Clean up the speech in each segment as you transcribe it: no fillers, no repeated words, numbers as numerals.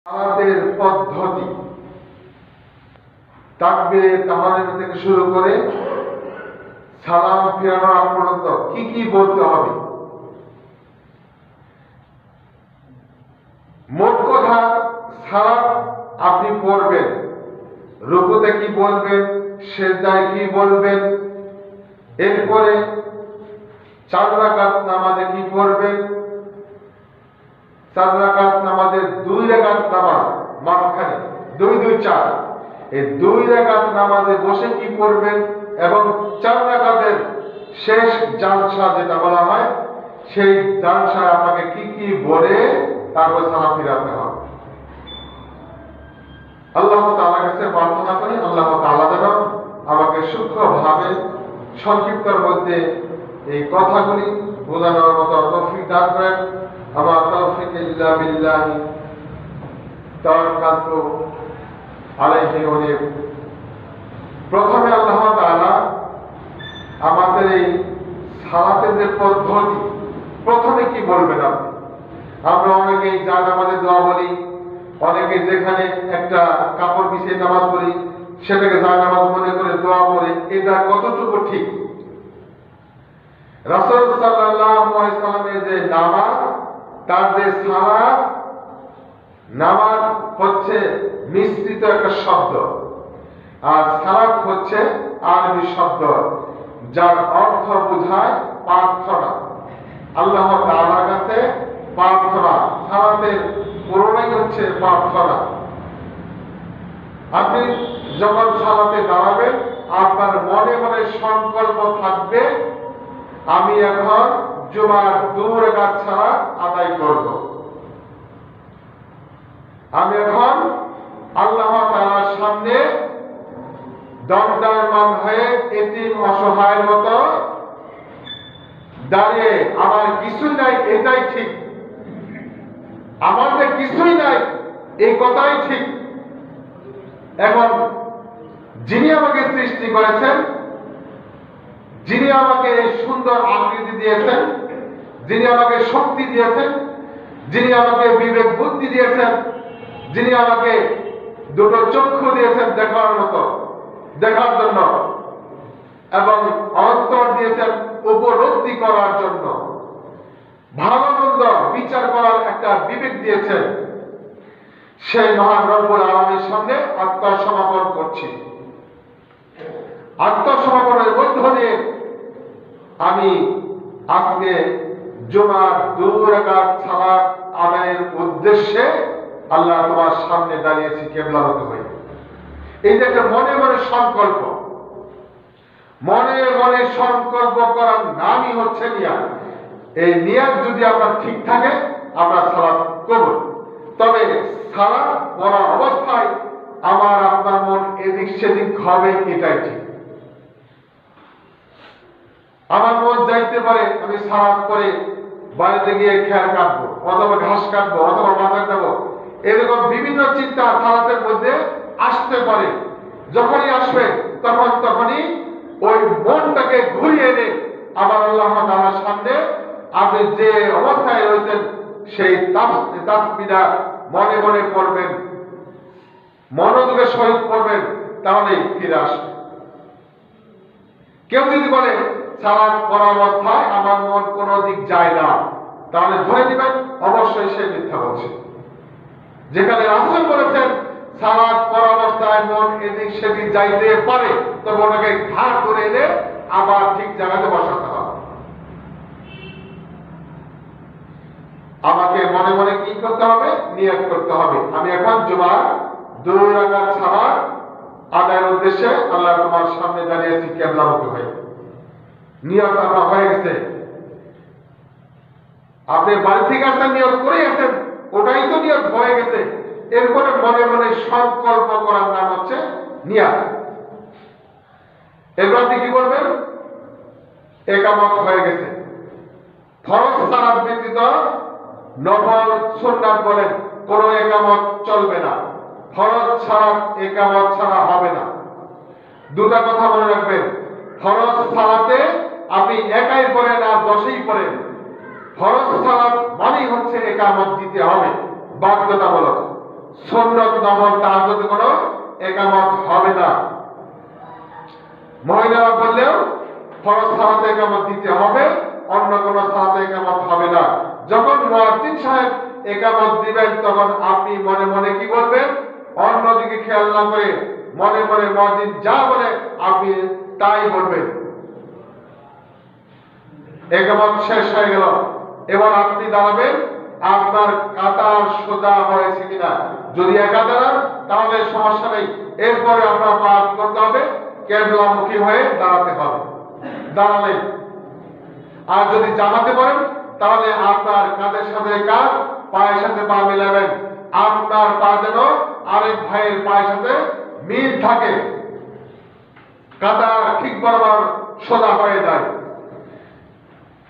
আমাদের পদ্ধতি তাকবীরে তাহরিম থেকে শুরু করে সালাম ফিরানোর আগ পর্যন্ত কি কি বলতে হবে। মোট কথা, সালাম আপনি পড়বেন, রুকুতে কি বলবেন, সিজদায় কি বলবেন, এরপরে 4 রাকাত নামাজে কি পড়বেন, 4 রাকাত নামাজের 2 রাকাত নামাজ মাঝখানে 2 2 4, এই 2 রাকাত নামাজে বসে কি পড়বেন এবং 4 রাকাতের শেষ জালসা যেটা বলা হয় সেই জালসায় আপনাকে কি কি বলে তারপর সালাম ফিরাতে হবে। আল্লাহ তাআলার কাছে প্রার্থনা করি আল্লাহ তাআলা যেন আমাকে সূক্ষ্মভাবে সংক্ষিপ্তের মধ্যে এই কথাগুলি বোঝানোর মতো তৌফিক দান করেন। আমার তৌফিক ইল্লা বিল্লাহি তাওয়াক্কালতু আলাইহি ওয়া ইলাইহি। প্রথমে আল্লাহ তাআলা আমাদের এই সালাতের যে পদ্ধতি, প্রথমে কি বলবেন আপনি? আমরা অনেকেই জান আমাদের দোয়া বলি, অনেকে যেখানে একটা কাপড় বিছিয়ে নামাজ পড়ি সেটাকে যা নামাজ মনে করে দোয়া পড়ে, এটা কতটুকু ঠিক? রাসূল সাল্লাল্লাহু আলাইহি সাল্লামের যে নামাজ, তার যে সালাত, নামাজ হচ্ছে মিশ্রিত একটা শব্দ, আর সালাত হচ্ছে আরবি শব্দ যার অর্থ বোঝায় প্রার্থনা। আল্লাহ তাআলার কাছে প্রার্থনা, সালাতের পুরোটাই হচ্ছে প্রার্থনা। আপনি যখন সালাতে দাঁড়াবেন আপনার মনে মনে সংকল্প থাকবে, আমি এখন জুমার 2 রাকাত সালাত আদায় করব। আমি এখন আল্লাহ তাআলার সামনে দণ্ডায়মান হয়ে এতিম অসহায়ের মতো দাঁড়িয়ে, আমার কিছুই নাই এটাই ঠিক, আমার যে কিছুই নাই এই কথাই ঠিক। এখন যিনি আমাকে সৃষ্টি করেছেন, যিনি আমাকে এই সুন্দর আকৃতি দিয়েছেন, যিনি আমাকে শক্তি দিয়েছেন, যিনি আমাকে বিবেক বুদ্ধি দিয়েছেন, যিনি আমাকে 2টো চক্ষু দিয়েছেন দেখার মতো, দেখার জন্য, এবং অন্তর দিয়েছেন উপলব্ধি করার জন্য, ভালো মন্দ বিচার করার একটা বিবেক দিয়েছেন, সেই মহান রব্বুল আলামিনের সামনে আত্মসমর্পণ করছি। আত্মসমর্পণের মধ্য দিয়ে আমি আজকে জুমার 2 রাকাত সালাত আদায়ের উদ্দেশ্যে আল্লাহ তোমার সামনে দাঁড়িয়েছি কিবলামুখী হয়ে। এই যে একটা মনে মনে সংকল্প, মনে মনে সংকল্প করার নামই হচ্ছে নিয়াত। এই নিয়াত যদি আপনার ঠিক থাকে আমরা সালাত কবুল। তবে সালাত পড়া অবস্থায় আমার আপনার মন এদিক সেদিক হবে, এটাই ঠিক। আমার মন যাইতে পারে আমি সালাত করে বাড়িতে গিয়ে খেয়াল কাটবো, অথবা ঘাস কাটবো, অথবা বাজার যাবো, এরকম বিভিন্ন চিন্তা সালাতের মধ্যে আসতে পারে। যখনই আসবে তখনই ওই মনটাকে ঘুরিয়ে এনে আবার আল্লাহ তাআলার সামনে আপনি যে অবস্থায় রয়েছেন সেই তাসবিহটা মনে মনে পড়বেন, মনোযোগের সহিত পড়বেন, তাহলেই ফিরে আসবে। কেউ যদি বলে সালাত করা অবস্থায় আমার মন কোনো দিক যায় না, তাহলে ধরে নেবেন অবশ্যই সে মিথ্যা বলছে। যেখানে রাসূল বলেছেন সালাত করা অবস্থায় মন এদিক সেদিক যাইতে পারে, তবে ওটাকে ঘাড় করে এনে আবার ঠিক জায়গাতে বসাতে হবে। আমাকে মনে মনে কি করতে হবে? নিয়ত করতে হবে, আমি এখন জুমার 2 রাকাত সালাত আদায়ের উদ্দেশ্যে আল্লাহ তোমার সামনে দাঁড়িয়েছি কিবলামুখী হয়ে। নিয়ত আপনার হয়ে গেছে, আপনি বাড়ি থেকে আসেন নিয়ত করে আসেন, ওটাই তো নিয়ত হয়ে গেছে। এরপরে মনে মনে সংকল্প করার নাম হচ্ছে নিয়াত। এরপর আপনি কি বলবেন? একামত হয়ে গেছে। ফরজ সালাত ব্যতীত নফল সুন্নাত বলেন কোন একামত চলবে না, ফরজ ছাড়া একামত ছাড়া হবে না। 2টা কথা মনে রাখবেন, ফরজ সালাতে আপনি একাই পড়েন আর 10ই পড়েন, ফরজ সালাত মানেই হচ্ছে একামত দিতে হবে বাধ্যতামূলক। সুন্নত নফল তাহাজ্জুদে কোনো ইকামত হবে না। মহিলারা বললেও ফরজ সালাতে ইকামত দিতে হবে, অন্য কোনো সালাতে ইকামত হবে না। যখন মুয়াজ্জিন সাহেব ইকামত দিবেন তখন আপনি মনে মনে কি বলবেন? অন্যদিকে খেয়াল না করে মনে মনে মুয়াজ্জিন যা বলে আপনি তাই বলবেন। ইকামত শেষ হয়ে গেল, এবার আপনি দাঁড়াবেন, আপনার কাতার সোজা হয়েছে কিনা। যদি একা দাঁড়ান তাহলে সমস্যা নেই, এরপরে আপনার পা করতে হবে, কেবলামুখী হয়ে দাঁড়াতে হবে, দাঁড়ালেন। আর যদি জামাতে পারেন তাহলে আপনার কাঁধের সাথে কাঁধ, পায়ের সাথে পা মিলাবেন, আপনার পা যেন আরেক ভাইয়ের পায়ের সাথে মিল থাকে, কাঁধা ঠিক বরাবর সোজা হয়ে যায়।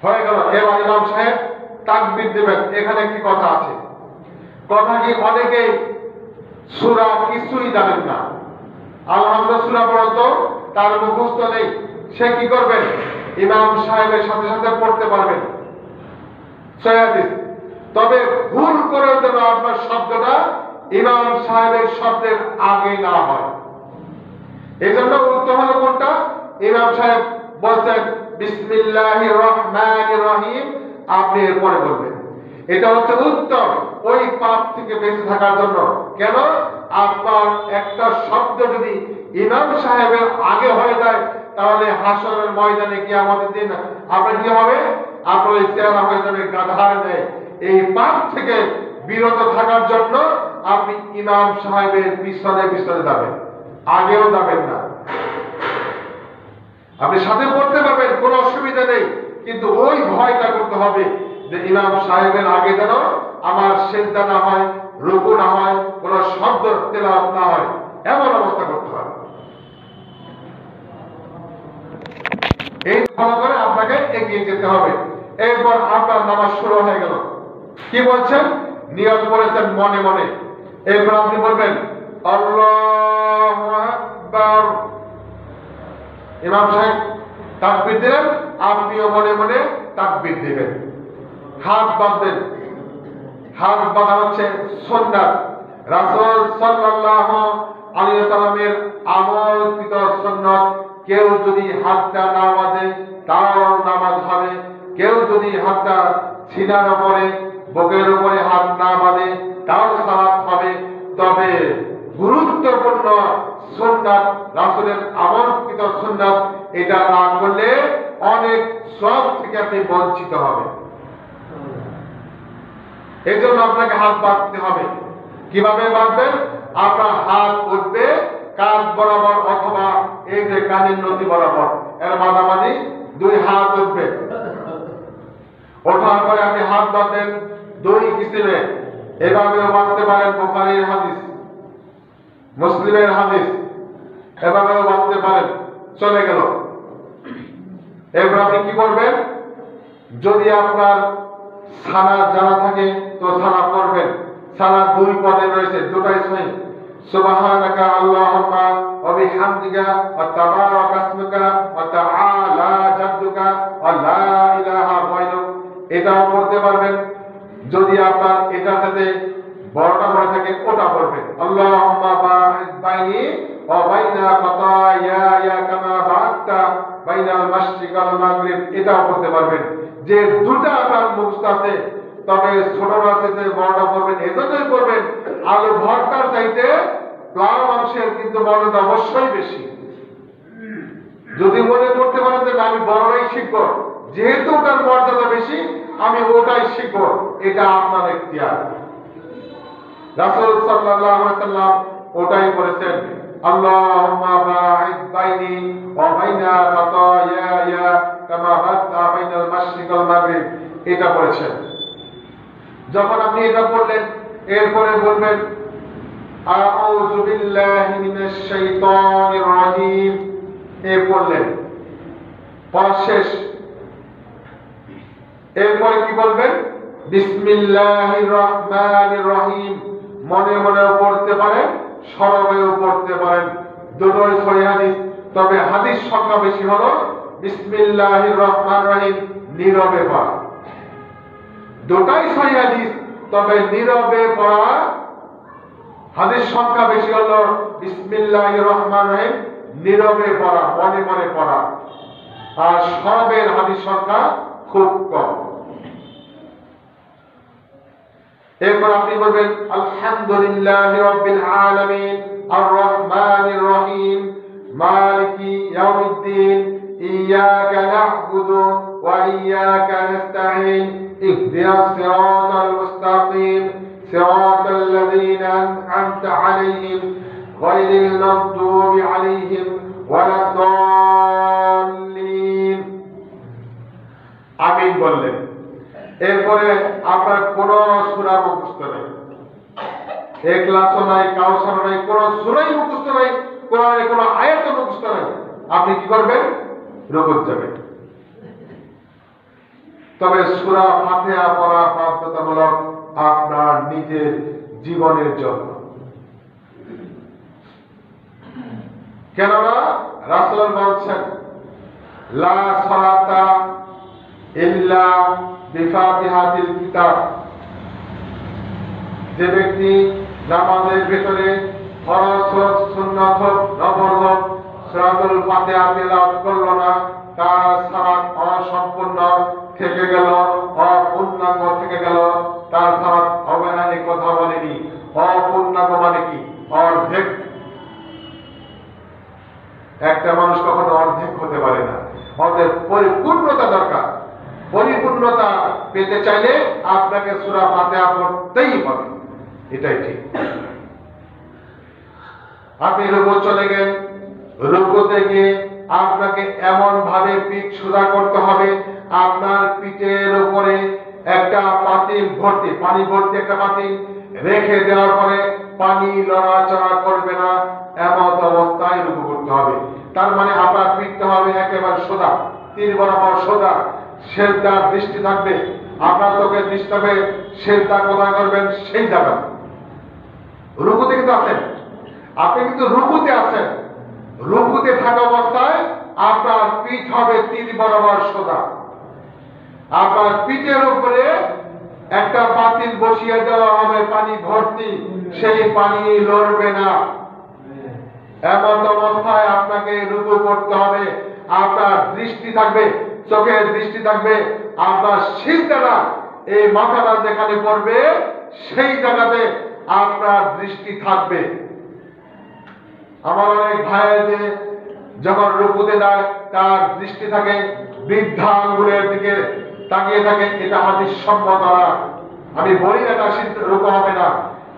হয়ে গেল। এবার ইমাম সাহেব তাকবীর দেবেন। এখানে একটি কথা আছে, কথা কি অনেকেই সূরা কিছুই জানেন না। আলহামদুলিল্লাহ সূরা পড়তো তার মুখস্থ নেই, সে কি করবেন? ইমাম সাহেবের সাথে সাথে পড়তে পারবেন সহিহ। তবে ভুল করে যেন আপনার শব্দটা ইমাম সাহেবের শব্দের আগে না হয়। এই জন্য উত্তম হলো কোনটা? ইমাম সাহেব বলছেন বিসমিল্লাহির রহমানির রহিম, আপনি এরপরে বলবেন। এটা হচ্ছে উত্তম, ওই পাপ থেকে বেঁচে থাকার জন্য। কেন? আপনার একটা শব্দ যদি ইমাম সাহেবের আগে হয়ে যায় তাহলে হাসরের ময়দানে কিয়ামতের দিন আপনার কি হবে? আপনার চেহারা হয়ে যাবে গাধার ন্যায়। এই পাপ থেকে বিরত থাকার জন্য আপনি ইমাম সাহেবের পিছনে পিছনে যাবেন, আগেও যাবেন না। আপনি সাথে পড়তে পারবেন, কোনো অসুবিধা নেই, কিন্তু ওই ভয়টা করতে হবে যে ইমাম সাহেবের আগে যেন আমার সিজদা না হয়, রুকু না হয়, কোনো শব্দ তেলাওয়াত না হয়, এমন অবস্থা করতে হবে। এই ফলো করে আপনাকে এগিয়ে যেতে হবে। এরপর আপনার নামাজ শুরু হয়ে গেল। কি বলছেন? নিয়ত করেছেন মনে মনে। এরপর আপনি বলবেন আল্লাহু আকবার। ইমাম সাহেব তাকবীর দিলেন, আপনিও মনে মনে তাকবীর দিবেন। হাত বাঁধবেন। হাত বাঁধা হচ্ছে সুন্নাত, রাসূল সাল্লাল্লাহু আলাইহি ওয়াসাল্লামের আমলকৃত সুন্নাত। কেউ যদি হাতটা না বাঁধে তাও নামাজ হবে। কেউ যদি হাতটা সিনার উপরে, বুকের উপরে হাত না বাঁধে তাও সালাত হবে। তবে গুরুত্বপূর্ণ সুন্নাত, রাসূলের আমলকৃত সুন্নাত, এটা না করলে অনেক সওয়াব থেকে আপনি বঞ্চিত হবেন। এই জন্য আপনাকে হাত বাঁধতে হবে। কিভাবে বাঁধবেন? আপনার হাত উঠবে কাঁধ বরাবর অথবা এই যে কানের নথি বরাবর, এর মাঝামাঝি দুই হাত উঠবে। ওঠার পরে আপনি হাত বাঁধবেন দুই কিসিমে। এভাবেও বাঁধতে পারেন, বুখারীর হাদিস, মুসলিমের হাদিস, এভাবেও বাঁধতে পারেন। চলে গেল। এরপর আপনি কি করবেন? যদি আপনার সালাত জানা থাকে তো সালাত পড়বেন। সালাত দুই পদে রয়েছে, দুটাই সহিহ। সুবহানাকা আল্লাহুম্মা ওয়া বিহামদিকা ওয়া তাবারাকা ইসমুকা ওয়া তাআলা জাদ্দুকা ওয়া লা ইলাহা গায়রুক, এটাও পড়তে পারবেন। যদি আপনার এটার সাথে বড়টা পড়ে থাকে ওটা পড়বেন। আল্লাহুম্মা বা'id বাইনি ওয়া বাইনা খাতায়ায়া কামা বা'adta বাইনাল মাশরিক ওয়াল মাগরিব, এটাও পড়তে পারবেন। যে দুটা আপনার মুখস্থ আছে, তবে ছোটরা চাইতে বড়টা পড়বেন। এজন্যই পড়বেন, আলু ভর্তার চাইতে প্লাউ মাংসের কিন্তু মর্যাদা অবশ্যই বেশি। যদি মনে করতে পারেন যে আমি বড়টাই শিখবো, যেহেতু ওটার মর্যাদা বেশি আমি ওটাই শিখবো, এটা আপনার ইখতিয়ার। রাসূল সাল্লাল্লাহু আলাইহি ওয়াসাল্লাম ওটাই করেছেন। আল্লাহুম্মা বা'id বাইনি ওয়া বাইনা খাতায়ায়া কামা বা'adta বাইনাল মাশরিক ওয়াল মাগরিব, এটা করেছেন। যখন আপনি এটা পড়লেন এরপরে বলবেন আউযু বিল্লাহি মিনাশ শাইতানির রাজীম, এ পড়লেন, পড়া শেষ। এরপরে কি বলবেন? বিসমিল্লাহির রহমানির রহিম। মনে মনেও পড়তে পারেন, স্বরমেও পড়তে পারেন, দুটোই সহিহ হাদিস। তবে হাদিস সংখ্যা বেশি হলো বিসমিল্লাহির রহমানির রহিম নীরবে পড়া। দুটাই সহিহ হাদিস, তবে নীরবে পড়া হাদিস সংখ্যা বেশি হলো বিসমিল্লাহির রহমানির রহিম নীরবে পড়া, মনে মনে পড়া, আর সবের হাদিস সংখ্যা খুব কম। এরপর আপনি বলবেন আলহামদুলিল্লাহি রাব্বিল আলামিন আর রহমানির রহিম মালিকি ইয়াউমিদ্দিন ইয়াকা না'বুদু ওয়া ইয়াকা নাস্তাঈন ইহদিনাস সিরাতাল মুস্তাকিম সিরাতাল লাযীনা আন'আমতা আলাইহিম গায়রিল মাগদুবি আলাইহিম ওয়ালাদ-দাল্লিন। আমিন বললেন। এরপরে আপনার কোন সূরা মুখস্থ নেই, ইখলাসও নাই, কাউসার নাই, কোন সূরাই মুখস্থ নাই, কোরআনের কোন আয়াত মুখস্থ নাই, আপনি কি করবেন? রুকুতে যাবেন। তবে সূরা ফাতিহা পড়া বাধ্যতামূলক আপনার নিজের জীবনের জন্য। কেননা রাসূল বলেছেন লা সালাতা ইল্লা বিফাতিহাতিল কিতাব, যে ব্যক্তি নামাজের ভিতরে ফরজ হোক, সুন্নাত হোক, নফল হোক সূরাতুল ফাতিহা তেলাওয়াত করলো না, তার সালাত অসম্পূর্ণ থেকে গেল, অপূর্ণাঙ্গ থেকে গেল, তার সালাত হবে না। এই কথা বলেনি। অপূর্ণাঙ্গ মানে কি? অর্ধেক। একটা মানুষ কখনো অর্ধেক হতে পারে না, অর্ধেক পরিপূর্ণতা দরকার। পরিপূর্ণতা পেতে চাইলে আপনাকে সূরা ফাতিহা পড়তেই হবে, এটাই ঠিক। আপনি রুকু চলে গেলেন, রুকুতে গিয়ে আপনাকে এমন ভাবে পিঠ সোজা করতে হবে, আপনার পিঠের উপরে একটা পাতিল ভর্তি, পানি ভর্তি একটা পাতিল রেখে দেওয়ার পরে পানি লড়াচড়া করবে না, এমন অবস্থায় রুকু করতে হবে। তার মানে আপনার পিঠটা হবে একেবারে সোজা, তীর বরাবর সোজা, সেজদার দৃষ্টি থাকবে, আপনার চোখের দৃষ্টি থাকবে, সেজদা কোথায় করবেন সেই জায়গা। রুকুতে কিন্তু আছেন, আপনি কিন্তু রুকুতে আছেন, রুকুতে থাকা অবস্থায় আপনার পিঠ হবে তীর বরাবর সোজা। আপনার পিঠের উপরে একটা পাতিল বসিয়ে দেওয়া হবে পানি ভর্তি, সেই পানি লড়বে না। এমন অবস্থায় আপনাকে রুকু করতে হবে, আপনার দৃষ্টি থাকবে, চোখের দৃষ্টি থাকবে, আপনার সিজদাটা এই মাথাটা যেখানে পড়বে সেই জায়গাতে আপনার দৃষ্টি থাকবে। আমার অনেক ভাইদের যখন রুকুতে যায় তার দৃষ্টি থাকে বৃদ্ধা আঙ্গুলের দিকে তাকিয়ে থাকে, এটা হাদিস সম্মত না। আমি বলি না এটা রুকু হবে না,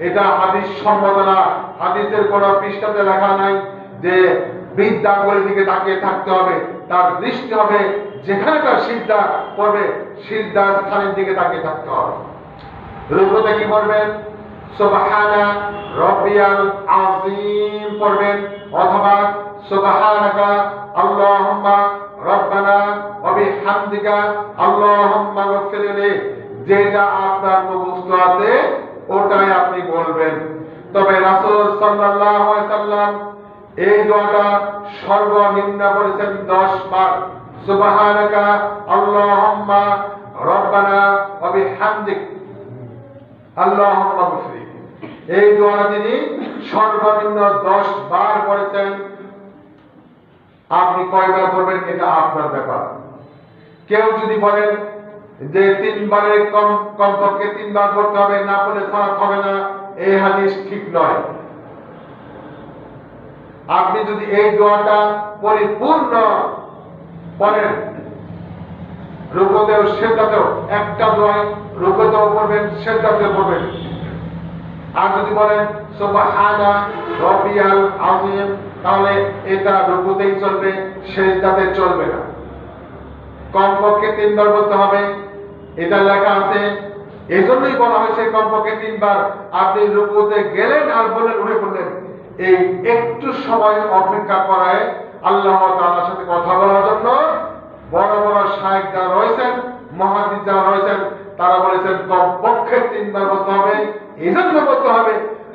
এটা হাদিস সম্মত না। হাদিসের কোন পৃষ্ঠাতে লেখা নাই যে বৃদ্ধা আঙ্গুলের দিকে তাকিয়ে থাকতে হবে, তার দৃষ্টি হবে যেখানে তার সিজদা পড়বে সিজদার স্থানের দিকে তাকিয়ে থাকতে হবে। রুকুতে কি করবেন? সুবহানা রাব্বিয়াল আযীম পড়বেন, অথবা সুবহানাকা আল্লাহুম্মা রাব্বানা ওয়া বিহামদিকা আল্লাহুম্মা গফিরলি, যেটা আপনার মুখস্থ আছে ওটাই আপনি বলবেন। তবে রাসূল সাল্লাল্লাহু আলাইহি সাল্লাম এই দোয়াটা সর্বনিম্ন করেছেন 10 বার। সুবহানাকা আল্লাহুম্মা রাব্বানা ওয়া বিহামদিক আল্লাহুম্মা গফিরলি, এই দোয়াটা তিনি সর্বনিম্ন 10 বার করেছেন। আপনি কয়বার করবেন এটা আপনার ব্যাপার। কেউ যদি বলেন যে 3 বারের কমপক্ষে 3 বার করতে হবে, না পড়লে সালাত হবে না, এই হাদিস ঠিক নয়। আপনি যদি এই দোয়াটা পরিপূর্ণ পড়েন, রুকুতেও সিজদাতেও, একটা দোয়ায় রুকুতেও পড়বেন সিজদাতেও পড়বেন। আর যদি বলেন সুবহানা রাব্বিয়াল আযীম, তাহলে এটা রুকুতেই চলবে, সিজদাতে চলবে না। কমপক্ষে 3 বার বলতে হবে, এটা লেখা আছে। এজন্যই বলা হয়েছে কমপক্ষে 3 বার। আপনি রুকুতে গেলেন আর বললেন, উঠে পড়লেন, এই একটু সময় অপেক্ষা করায় আল্লাহ তাআলার সাথে কথা বলার জন্য বড় বড় শায়েখ যারা রয়েছেন, মুহাদ্দিস যারা রয়েছেন, তারা বলেছেন কমপক্ষে 3 বার বলতে হবে। এজন্য বলতে হবে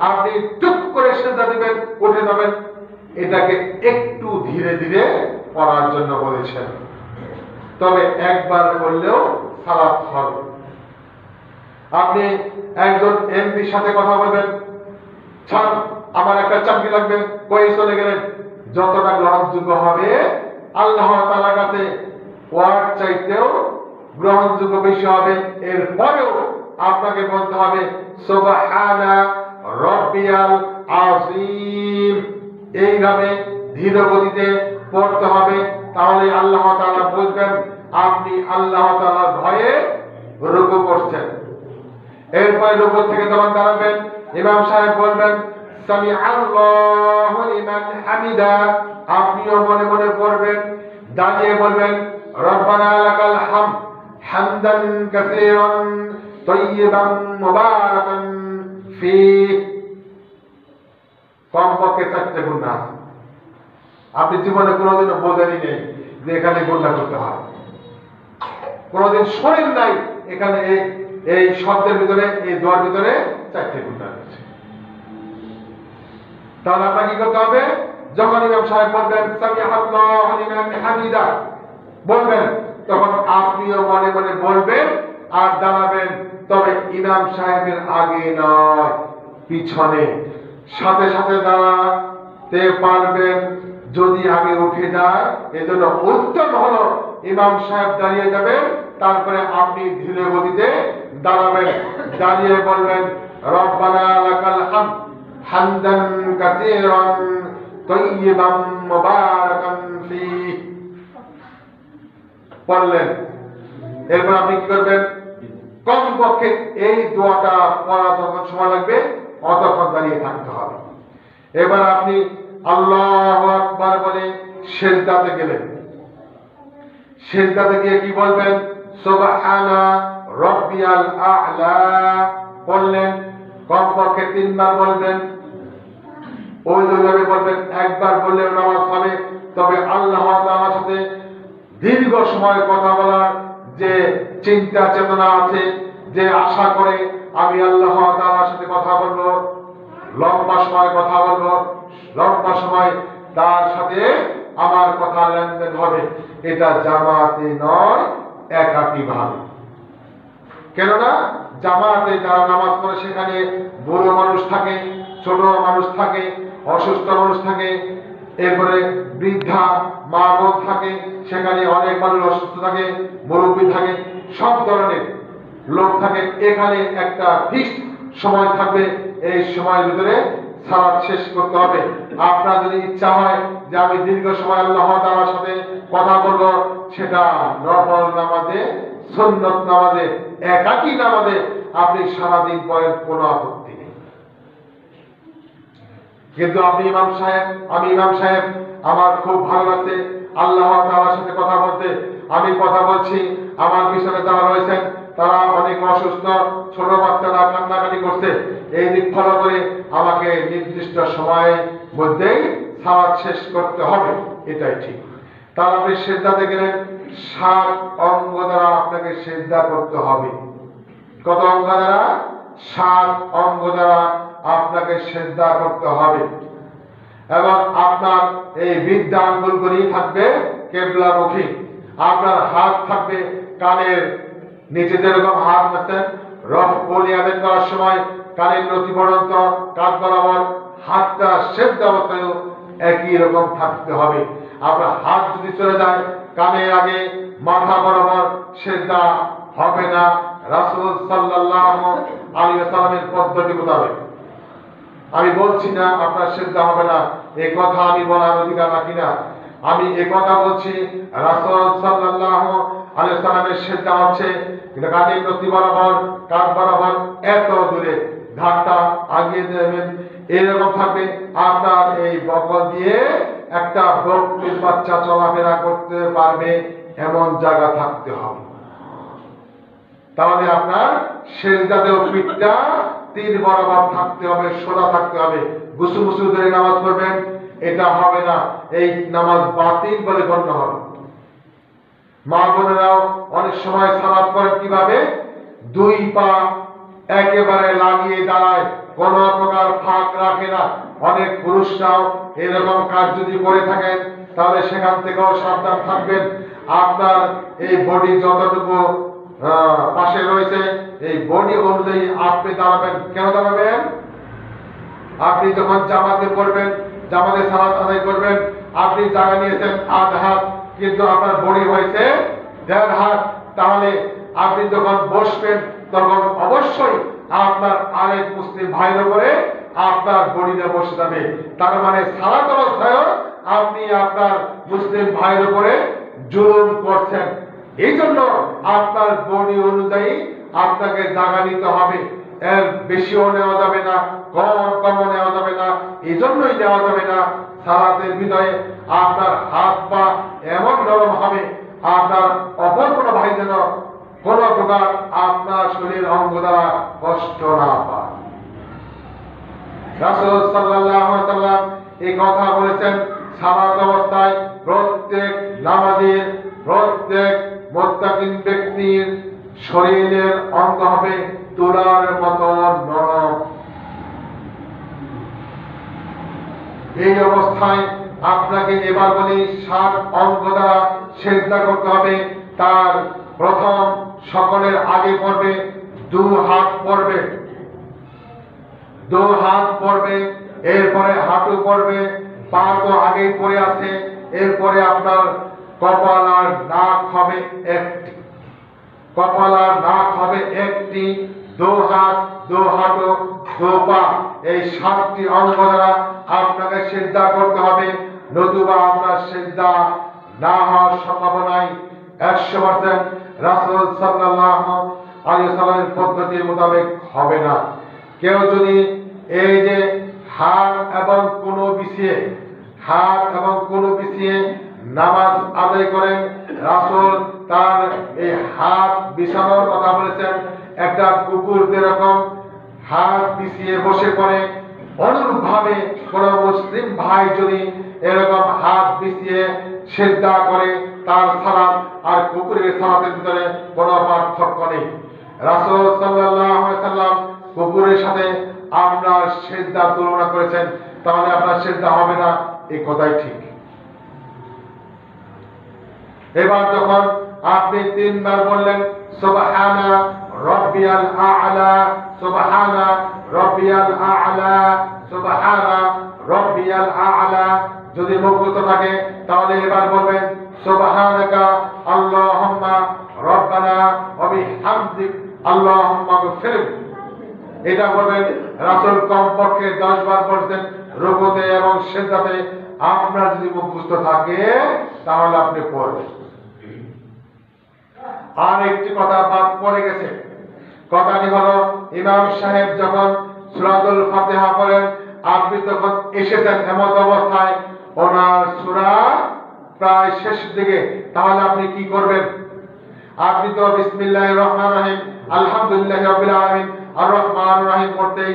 আপনি চুপ করে সিজদা দিবেন, উঠে যাবেন, এটাকে একটু ধীরে ধীরে পড়ার জন্য বলেছেন। তবে একবার করলেও সালাত হবে। আপনি একজন এমপির সাথে কথা বলবেন, ছাড়, আমার একটা চাকরি লাগবে, কই চলে গেলেন। যতটা গ্রহণযোগ্য হবে আল্লাহ তাআলার কাছে ওয়ার চাইতেও গ্রহণযোগ্য বেশি হবে। এরপরেও আপনাকে বলতে হবে সুবহানা রাব্বিয়াল আযীম, এইভাবে ধীর গতিতে পড়তে হবে। তাহলে আল্লাহ তাআলা বুঝবেন আপনি আল্লাহ তাআলার ভয়ে রুকু করছেন। এরপরে রুকু থেকে যখন দাঁড়াবেন, ইমাম সাহেব বলবেন সামি আল্লাহু লিমান হামিদা, আপনিও মনে মনে পড়বেন। দাঁড়িয়ে বলবেন রব্বানা লাকাল হামদ হামদান কাসীরান তাইয়িবান মুবারাকান ফীহ। কমপক্ষে 4টে গুণা আছে, আপনি জীবনে কোনোদিনও বোঝেনই নেই যে এখানে গুণা করতে হয়, কোনোদিন শোনেন নাই এখানে এই শব্দের ভিতরে, এই দোয়ার ভিতরে 4টে গুণা রয়েছে। তাহলে আপনাকে কি করতে হবে? যখন ইমাম সাহেব বলবেন সামি আল্লাহু লিমান হামিদা বলবেন, তখন আপনিও মনে মনে বলবেন আর দাঁড়াবেন, তবে ইমাম সাহেবের আগে নয়, পিছনে। সাথে সাথে দাঁড়াতে পারবেন। যদি আগে উঠে যায়, এজন্য উত্তম হলো ইমাম সাহেব দাঁড়িয়ে যাবেন, তারপরে আপনি ধীরে গতিতে দাঁড়াবেন। দাঁড়িয়ে বলবেন রব্বানা লাকাল হামদ হামদান কাসীরান তাইয়িবান মুবারাকান ফীহ বললেন। এরপর আপনি কি করবেন? কমপক্ষে এই দোয়াটা পড়া যখন সময় লাগবে অতক্ষণ দাঁড়িয়ে থাকতে হবে। এবার আপনি আল্লাহু আকবার বলে সিজদাতে গেলেন। সিজদাতে গিয়ে কি বলবেন? সুবহানা রাব্বিয়াল আ'লা বললেন। কমপক্ষে 3 বার বলবেন। ওইভাবে বলবেন, একবার বললেও নামাজ হবে, তবে আল্লাহ তাআলার সাথে দীর্ঘ সময় কথা বলার যে চিন্তা চেতনা আছে, যে আশা করে আমি আল্লাহ তাআলার সাথে কথা বলবো, লম্বা সময় কথা বলবো, লম্বা সময় তার সাথে আমার কথা লেনদেন হবে, এটা জামাতে নয়, একাকী ভাবে। কেননা জামাতে যারা নামাজ পড়ে সেখানে বুড়ো মানুষ থাকে, ছোট মানুষ থাকে, অসুস্থ মানুষ থাকে, এরপরে বৃদ্ধা মা বোন থাকে, সেখানে অনেক মানুষ অসুস্থ থাকে, মুরব্বী থাকে, সব ধরনের লোক থাকে। এখানে একটা ফিক্সড সময় থাকবে, এই সময়ের ভিতরে সালাত শেষ করতে হবে। আপনার যদি ইচ্ছা হয় যে আমি দীর্ঘ সময় আল্লাহ তাআলার সাথে কথা বলবো, সেটা নফল নামাজে, সুন্নত নামাজে, একাকী নামাজে আপনি সারাদিন পড়েন, কোনো আপত্তি নেই। কিন্তু আপনি ইমাম সাহেব, আমি ইমাম সাহেব, আমার খুব ভালো লাগছে আল্লাহ তাআলার সাথে কথা বলতে, আমি কথা বলছি, আমার পিছনে যারা রয়েছেন তারা অনেক অসুস্থ, ছোট বাচ্চারা কান্নাকাটি করছে, এই দিক ফলো করে আমাকে নির্দিষ্ট সময়ের মধ্যেই সালাত শেষ করতে হবে, এটাই ঠিক। তাহলে আপনি সিজদাতে গেলেন, 7 অঙ্গ দ্বারা আপনাকে সিজদা করতে হবে। কত অঙ্গ দ্বারা? 7 অঙ্গ দ্বারা আপনাকে সিজদা করতে হবে। এবং আপনার এই বৃদ্ধা আঙ্গুলগুলি থাকবে কিবলামুখী, আপনার হাত থাকবে কানের নিচে, যেরকম হাত আছেন রফ বলি আদায় করার সময় কানের নতি পর্যন্ত কাঁধ বরাবর হাতটা সিজদা অবস্থায় একই রকম থাকতে হবে। আপনার হাত যদি চলে যায় কানের আগে, মাথা বরাবর, সিজদা হবে না রাসূল সাল্লাল্লাহু আলাইহি ওয়াসাল্লামের পদ্ধতি মোতাবেক। আমি বলছি না আপনার সিজদা হবে না, এই কথা আমি বলার অধিকার রাখি না। আমি এই কথা বলছি রাসূল সাল্লাল্লাহু আলাইহি ওয়াসাল্লামের সিজদা হচ্ছে কানের নতি বরাবর, কাঁধ বরাবর, এত দূরে ধারটা আগিয়ে দেবেন, এরকম থাকবে। আপনার এই বগল দিয়ে একটা বকরির বাচ্চা চলাফেরা করতে পারবে এমন জায়গা থাকতে হবে। তাহলে আপনার সিজদাতেও পিঠটা তীর বরাবর থাকতে হবে, সোজা থাকতে হবে। গুসু গুসু ধরে নামাজ পড়বেন, এটা হবে না, এই নামাজ বাতিল বলে গণ্য হবে। মা বোনেরাও অনেক সময় সালাত করেন কিভাবে? 2 পা একেবারে লাগিয়ে দাঁড়ায়, কোন প্রকার ফাঁক রাখে না। অনেক পুরুষরাও এরকম কাজ যদি করে থাকেন, তাহলে সেখান থেকেও সাবধান থাকবেন। আপনার এই বডি যতটুকু পাশে রয়েছে, এই বডি অনুযায়ী আপনি দাঁড়াবেন। কেন দাঁড়াবেন? আপনি যখন জামাতে পড়বেন, জামাতে সালাত আদায় করবেন, আপনি জায়গা নিয়েছেন 8 হাত, কিন্তু আপনার বডি হয়েছে 1.5 হাত, তাহলে আপনি যখন বসবেন তখন অবশ্যই আপনার আরেক মুসলিম ভাইয়ের উপরে আপনার বডিতে বসে যাবে। তার মানে সালাত অবস্থায়ও আপনি আপনার মুসলিম ভাইয়ের উপরে জুলুম করছেন। এই জন্য আপনার বডি অনুযায়ী আপনাকে জায়গা নিতে হবে, এর বেশিও নেওয়া যাবে না, কমও নেওয়া যাবে না। এই জন্যই নেওয়া যাবে না সালাতের ভিতরে আপনার হাত পা এমন নরম হবে আপনার অপর কোনো ভাই যেন কোন প্রকার আপনার শরীর অঙ্গ দ্বারা কষ্ট না পায়। রাসূল সাল্লাল্লাহু আলাইহি ওয়াসাল্লাম এই কথা বলেছেন, সালাত অবস্থায় প্রত্যেক নামাজীর, প্রত্যেক মুত্তাকিন ব্যক্তির শরীরের অঙ্গ হবে তুলার মতো নরম। এই অবস্থায় আপনাকে এবার বলি 7 অঙ্গ দ্বারা সিজদা করতে হবে। তার প্রথম সকলের আগে পড়বে 2 হাত পড়বে, 2 হাত পড়বে, এরপরে হাঁটু পড়বে, পা তো আগেই পড়ে আছে, এরপরে আপনার কপাল আর নাক হবে একটি, কপাল আর নাক হবে একটি, 2 হাত, 2 হাঁটু, 2 পা, এই 7টি অঙ্গ দ্বারা আপনাকে সিজদা করতে হবে। নতুবা আপনার সিজদা না হওয়ার সম্ভাবনাই 100% রাসূল সাল্লাল্লাহু আলাইহি ওয়াসাল্লামের পদ্ধতির মোতাবেক হবে না। কেউ যদি এই যে হাত এবং কোন বিছিয়ে নামাজ আদায় করেন, রাসূল তার এই হাত বিছানোর কথা বলেছেন। একটা কুকুর যেরকম হাত বিছিয়ে বসে পড়ে, অনুরূপ ভাবে কোন মুসলিম ভাই যদি এরকম হাত বিছিয়ে সিজদা করে, তার সালাত আর কুকুরের সালাতের ভিতরে কোনো পার্থক্য নেই। রাসূল সাল্লাল্লাহু আলাইহি ওয়াসাল্লাম কুকুরের সাথে আপনার সিজদা তুলনা করেছেন, তাহলে আপনার সিজদা হবে না, এই কথাই ঠিক। এবার যখন আপনি 3 বার বললেন সুবহানা রাব্বিয়াল আ'লা, সুবহানা রাব্বিয়াল আ'লা, সুবহানা রাব্বিয়াল আ'লা, যদি মুখস্থ থাকে তাহলে এবার বলবেন সুবহানাকা আল্লাহুম্মা রাব্বানা ওয়া বিহামদিক আল্লাহুম্মা গফির। এটা বলবেন। রাসূল কমপক্ষে 10 বার বলছেন রুকুতে এবং সিজদাতে। আপনার যদি মুখস্থ থাকে তাহলে আপনি পড়বেন। আর একটি কথা বাদ পড়ে গেছে, কথাটি হলো ইমাম সাহেব যখন সূরাতুল ফাতিহা পড়েন, আপনি তখন এসেছেন এমন অবস্থায় ওনার সূরা প্রায় শেষ দিকে, তাহলে আপনি কি করবেন? আপনি তো বিসমিল্লাহির রহমানির রহিম, আলহামদুলিল্লাহি রাব্বিল আলামিন, আর রহমানির রহিম পড়তেই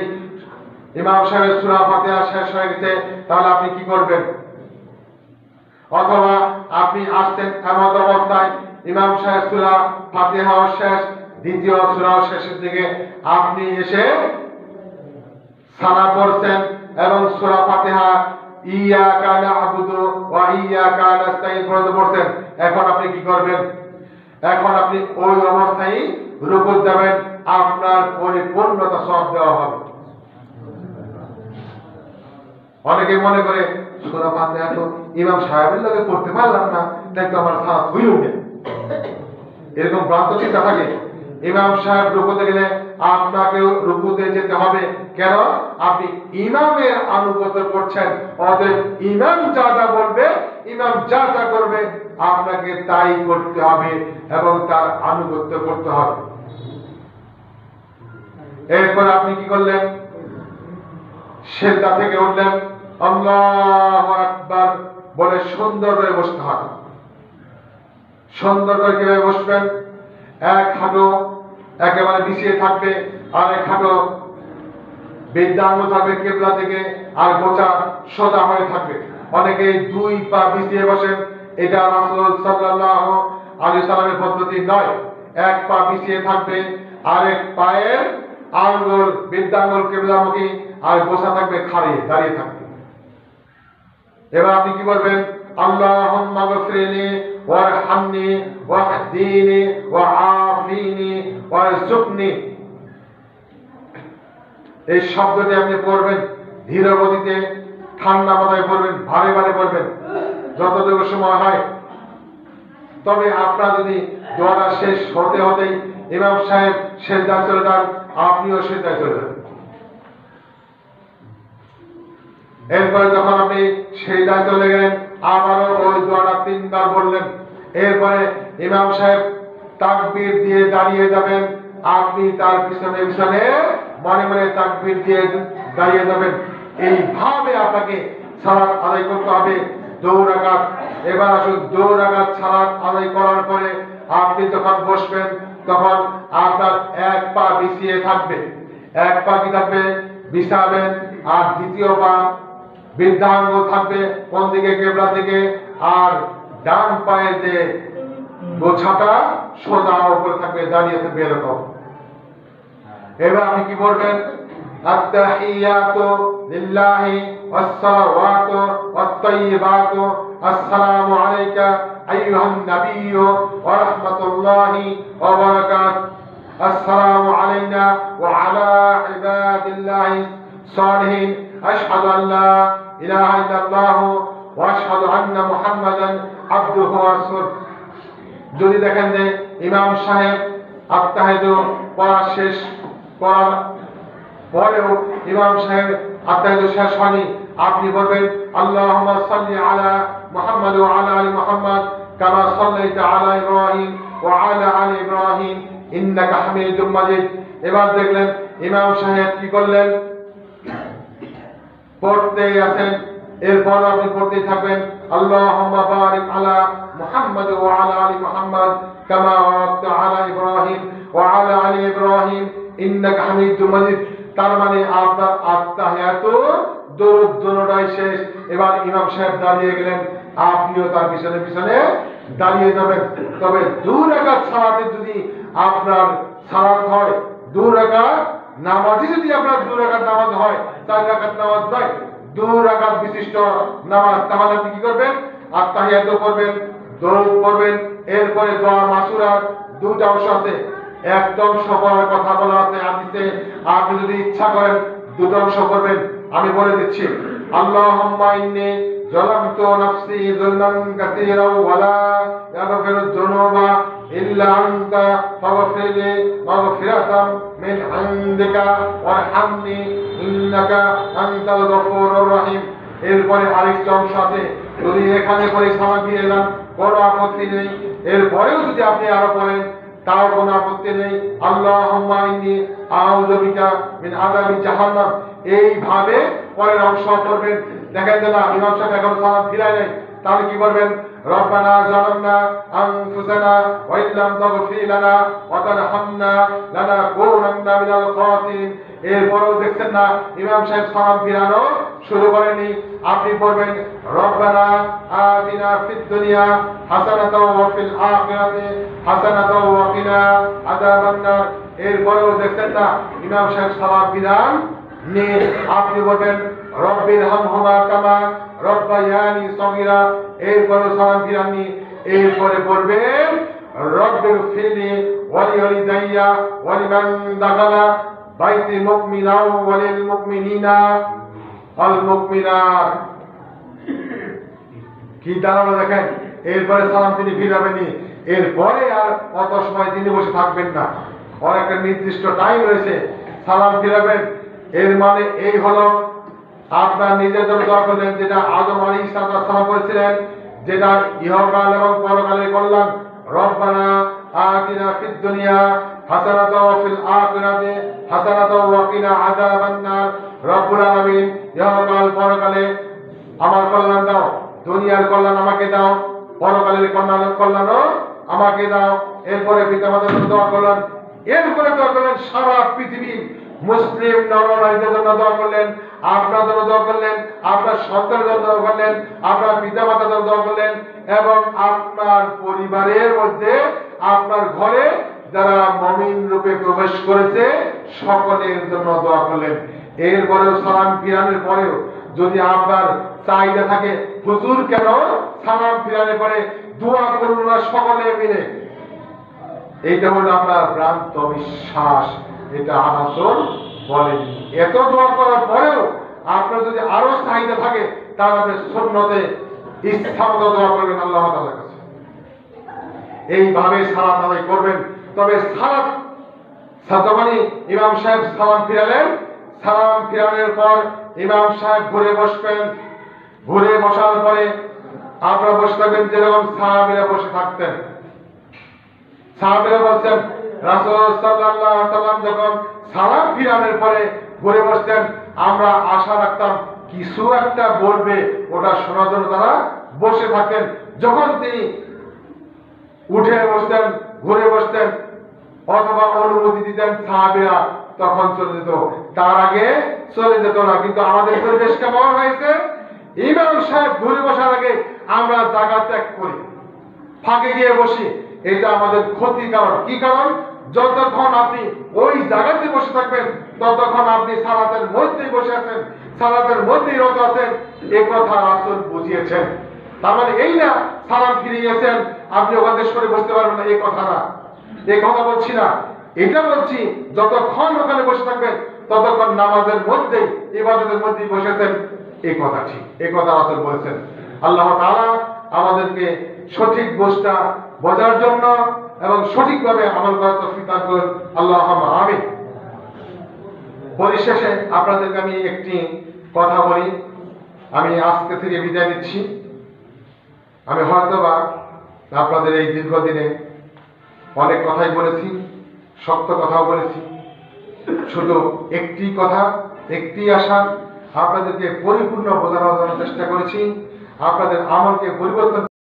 ইমাম সাহেবের সূরা ফাতিহা শেষ হয়ে গেছে, তাহলে আপনি কি করবেন? অথবা আপনি আসছেন এমন অবস্থায় ইমাম সাহেব সূরা ফাতিহা শেষ, দ্বিতীয় সূরা শেষের দিকে আপনি এসে সানা পড়ছেন এবং সূরা ফাতিহা ইয়াকা না'বুদু ওয়া ইয়াকা নাস্তাইন পড়ছেন। এখন আপনি কি করবেন? এখন আপনি ওই অবস্থায় রুকু যাবেন, আপনার পরিপূর্ণতা সব দেওয়া হবে। অনেকে মনে করে সূরা ফাতিহা তো ইমাম সাহেবের লগে পড়তে পারলাম না, তাই তো আমার সালাত হইল না, এরকম ভ্রান্ত চিন্তা থাকে। ইমাম সাহেব রুকুতে গেলে আপনাকেও রুকুতে যেতে হবে। কেন? আপনি ইমামের আনুগত্য করছেন, অতএব ইমাম যা যা বলবে, ইমাম যা যা করবে আপনাকে তাই করতে হবে এবং তার আনুগত্য করতে হবে। এরপর আপনি কি করলেন? সিজদা থেকে উঠলেন, আল্লাহু আকবার বলে সুন্দর করে বসতে হবে। সুন্দর করে কিভাবে বসবেন? এক হাঁটু একেবারে বিছিয়ে থাকবে, আর এক হাঁটু বৃদ্ধাঙ্গুল থাকবে কিবলা থেকে, আর গোছা সোজা হয়ে থাকবে। অনেকে 2 পা বিছিয়ে বসেন, এটা রাসূল সাল্লাল্লাহু আলাইহি সাল্লামের পদ্ধতি নয়। 1 পা বিছিয়ে থাকবে, আরেক পায়ের আঙ্গুল বৃদ্ধাঙ্গুল কিবলামুখী, আর গোছা থাকবে দাঁড়িয়ে থাকবে। এবার আপনি কি করবেন? আল্লাহুম্মা গফিরলি ওয়ারহামনি ওয়াহদিনি ওয়াআফিনি ওয়ারযুকনি, এই শব্দটি আপনি পড়বেন। ধীর গতিতে ঠান্ডা মাথায় পড়বেন, ভারে ভারে পড়বেন যতটুকু সময় হয়। তবে আপনার যদি দোয়াটা শেষ হতে হতেই ইমাম সাহেব সেজদায় চলে যান, আপনিও সেজদায় চলে যান। এরপরে যখন আপনি সেজদায় চলে গেলেন, আবারও ওই দোয়াটা 3 বার বললেন। এরপরে ইমাম সাহেব তাকবীর দিয়ে দাঁড়িয়ে যাবেন, আপনি তার পিছনে পিছনে মনে মনে তাকবীর দিয়ে দাঁড়িয়ে যাবেন। এইভাবে আপনাকে সালাত আদায় করতে হবে 2 রাকাত। এবার আসুন 2 রাকাত সালাত আদায় করার পরে আপনি যখন বসবেন তখন আপনার 1 পা বিছিয়ে থাকবে, 1 পা কি থাকবে বিছাবেন, আর দ্বিতীয় পা বৃদ্ধাঙ্গ থাকবে কোন দিকে, কিবলা দিকে, আর ডান পায়ে যে গোছাটা সোজা উপরে থাকবে, দাঁড়িয়ে থাকবে এরকম। এবার আপনি কি বলবেন? আত-তাহিয়াতু লিল্লাহি ওয়াস-সালাওয়াতু ওয়াত-তাইয়্যিবাতু আসসালামু আলাইকা আইয়ুহান নাবিয়্যু ওয়া রাহমাতুল্লাহি ওয়া বারাকাতুহু। আসসালামু আলাইনা ওয়া আলা ইবাদিল্লাহি সালিহিন। আশহাদু আন লা ইলাহা ইল্লাল্লাহু ওয়া আশহাদু আন্না মুহাম্মাদান আবদুহু ওয়া রাসূলুহু। যদি দেখেন যে ইমাম সাহেব আত্তাহিয়াতু পড়া শেষ করার পরেও ইমাম সাহেব আত্তাহিয়াতু শেষ হয়নি, আপনি বলবেন আল্লাহুম্মা সাল্লি আলা মুহাম্মাদ ওয়া আলা আলি মুহাম্মাদ কামা সাল্লাইতা আলা ইব্রাহিম ওয়া আলা আলি ইব্রাহিম ইন্নাকা হামিদুম মাজিদ। এবার দেখলেন ইমাম সাহেব কি করলেন? পড়তেই আছেন, এরপর আপনি পড়তেই থাকবেন আল্লাহুম্মা বারিক আলা মুহাম্মাদ ওয়া আলা আলি মুহাম্মাদ কামা বারাকতা আলা ইব্রাহিম ওয়া আলা আলি ইব্রাহিম ইন্নাকা হামিদুম মাজিদ। তার মানে আপনার আত্তাহিয়াতু দরুদ দুটোটাই শেষ। এবার ইমাম সাহেব দাঁড়িয়ে গেলেন, আপনিও তার পিছনে পিছনে দাঁড়িয়ে যাবেন। তবে 2 রাকাত সালাতে যদি আপনার সালাত হয়, 2 রাকাত নামাজই যদি আপনার 2 রাকাত নামাজ হয়, 4 রাকাত নামাজ নয়, 2 রাকাত বিশিষ্ট নামাজ, তাহলে আপনি কি করবেন? আত্তাহিয়াতু পড়বেন, দরুদ পড়বেন, এরপরে দোয়া মাসুরার 2টা অংশ আছে। একটা অংশ পড়ার কথা বলা আছে হাদিসে, আপনি যদি ইচ্ছা করেন 2টা অংশ পড়বেন। আমি বলে দিচ্ছি, আল্লাহুম্মা ইন্নী যালামতু নাফসি যুলমান কাসীরা ওয়া লা ইয়াগফিরুয যুনুবা ইল্লা আনতা ফাগফিরলি মাগফিরাতাম মিন ইনদিকা ওয়ারহামনি ইন্নাকা আনতাল গফুরুর রহিম। এরপরে আরেকটা অংশ আছে, যদি এখানে পরে সালাম দিয়ে যান কোনো আপত্তি নেই, এরপরেও যদি আপনি আরো পড়েন তাও কোনো আপত্তি নেই। আল্লাহুম্মা ইন্নী আউযু বিকা মিন আযাবি জাহান্নাম। এইভাবে পরের অংশ পড়বেন। দেখেন যে না ইমাম সাহেব এখন সালাম ফিরায় নাই, তাহলে কি করবেন? রব্বানা যালামনা আনফুসানা ওয়া ইল্লাম তাগফির লানা ওয়া তারহামনা লানাকুনান্না মিনাল খাসিরিন। এরপরেও দেখছেন না ইমাম সাহেব সালাম ফিরানো শুরু করেনি, আপনি পড়বেন রব্বানা আতিনা ফিদ দুনিয়া হাসানাতাও ওয়া ফিল আখিরাতি হাসানাতাও ওয়া কিনা আযাবান নার। এরপরেও দেখছেন না ইমাম সাহেব সালাম বিধান নিয়ে আপনি বলবেন রব্বির হামহুমা কামা রব্বায়ানি সগীরা। এরপরে সালাম ফিরাননি, এরপরে বলবেন রব্বির ফিরলি ওয়া লিওয়ালিদাইয়া ওয়া লিমান দাখালা বাইতি মুমিনাও ওয়া লিল মুমিনিনা আল মুমিনাত। কি দাঁড়ালো দেখেন। এরপরে সালাম তিনি ফিরাবেনই, এরপরে আর অত সময় তিনি বসে থাকবেন না, আর একটা নির্দিষ্ট টাইম রয়েছে সালাম ফিরাবেন। এর মানে এই হলো আপনার নিজের জন্য দোয়া করলেন, যেটা আদম আলাইহিস সালাম করেছিলেন, যেটা ইহকাল এবং পরকালের কল্যাণ। রব্বানা আতিনা ফিদ দুনিয়া হাসানাতাও ওয়া ফিল আখিরাতি হাসানাতাও ওয়া কিনা আযাবান নার। রব্বুল আলামিন ইহকাল পরকালে আমার কল্যাণ দাও, দুনিয়ার কল্যাণ আমাকে দাও, পরকালের কল্যাণও আমাকে দাও। এরপরে পিতামাতার জন্য দোয়া করলেন, এরপরে দোয়া করলেন সারা পৃথিবী মুসলিম নরনারীদের জন্য দোয়া করলেন, আপনার জন্য দোয়া করলেন, আপনার সন্তানের জন্য দোয়া করলেন, আপনার পিতামাতার জন্য দোয়া করলেন, এবং আপনার পরিবারের মধ্যে আপনার ঘরে যারা মুমিন রূপে প্রবেশ করেছে সকলের জন্য দোয়া করলেন। এরপরেও সালাম ফিরানোর পরেও যদি আপনার চাহিদা থাকে হুজুর কেন সালাম ফিরানোর পরে দোয়া করুন না সকলে মিলে, এইটা হলো আপনার ভ্রান্ত বিশ্বাস, এটা রাসূল বলেননি। এত দোয়া করার পরেও আপনার যদি আরো চাহিদা থাকে তাহলে আপনি সুন্নতে ইসলামত দোয়া করবেন আল্লাহ তাআলার কাছে। এইভাবে সালাত আদায় করবেন। তবে সালাত যখনই ইমাম সাহেব সালাম ফিরালেন, সালাম ফিরানোর পর ইমাম সাহেব ঘুরে বসবেন। ঘুরে বসার পরে আপনারা বসে থাকবেন যেরকম সাহাবীরা বসে থাকতেন। সাহাবীরা বলছেন রাসূল সাল্লাল্লাহু আলাইহি ওয়াসাল্লাম যখন সালাম ফিরানোর পরে ঘুরে বসতেন, আমরা আশা রাখতাম কিছু একটা বলবে, ওটা শোনার জন্য তারা বসে থাকেন। যখন তিনি উঠে বসতেন, ঘুরে বসতেন অথবা অনুমতি দিতেন সাহাবীরা, তখন চলে যেত, তার আগে চলে যেত না। কিন্তু আমাদের পরিবেশ কেমন হয়েছে? ইমাম সাহেব ঘুরে বসার আগে আমরা জায়গা ত্যাগ করি, ফাঁকে গিয়ে বসি। এটা আমাদের ক্ষতি। কারণ কি কারণ? যতক্ষণ আপনি ওই জায়গাতে বসে থাকবেন ততক্ষণ আপনি সালাতের মধ্যেই বসে আছেন, সালাতের মধ্যেই রত আছেন। এ কথা রাসূল বুঝিয়েছেন। তার মানে এই না সালাম ফিরিয়েছেন আপনি ওখান থেকে সরে বসতে পারবেন না, এই কথা না। এই কথা বলছি না, এটা বলছি যতক্ষণ ওখানে বসে থাকবেন ততক্ষণ নামাজের মধ্যেই, ইবাদতের মধ্যেই বসেছেন। এই কথা ঠিক, এই কথা রাসূল বলেছেন। আল্লাহ তাআলা আমাদেরকে সঠিক বোঝটা বোঝার জন্য এবং সঠিকভাবে আমল করার তৌফিক দান করুন, আল্লাহুম্মা আমিন। পরিশেষে আপনাদেরকে আমি একটি কথা বলি, আমি আজকে থেকে বিদায় নিচ্ছি। আমি হয়তোবা আপনাদের এই দীর্ঘদিনে অনেক কথাই বলেছি, শক্ত কথাও বলেছি। শুধু একটি কথা, একটি আশা, আপনাদেরকে পরিপূর্ণ বোঝানোর জন্য চেষ্টা করেছি, আপনাদের আমলকে পরিবর্তন